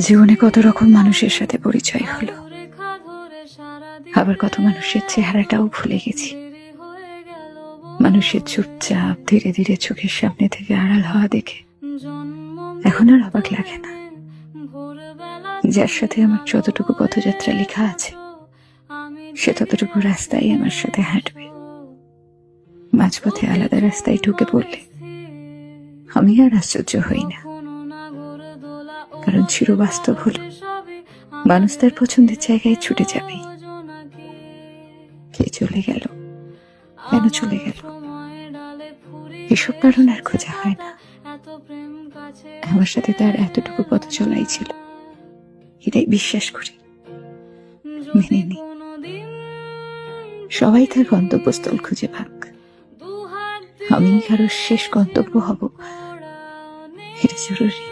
জীবনে কত রকম মানুষের সাথে পরিচয় হলো, আবার কত মানুষের চেহারাটাও ভুলে গেছি। মানুষের চুপচাপ ধীরে ধীরে চোখের সামনে থেকে আড়াল হওয়া দেখে এখন আর অবাক লাগে না। যার সাথে আমার যতটুকু পথযাত্রা লেখা আছে, সে ততটুকু রাস্তায় আমার সাথে হাঁটবে। মাঝপথে আলাদা রাস্তায় ঢুকে পড়লে আমি আর আশ্চর্য হই না, কারণ চিরবাস্তব হলো মানুষ তার পছন্দের জায়গায় ছুটে যাবেই। কে চলে গেল, কেন চলে গেল, এসব কারণ আর খোঁজা হয় না। আমার সাথে তার এতটুকু পথ চলাই ছিল, এটাই বিশ্বাস করি, মেনে নি। সবাই তার গন্তব্যস্থল খুঁজে পাক, আমি কারো শেষ গন্তব্য হব এটা জরুরি।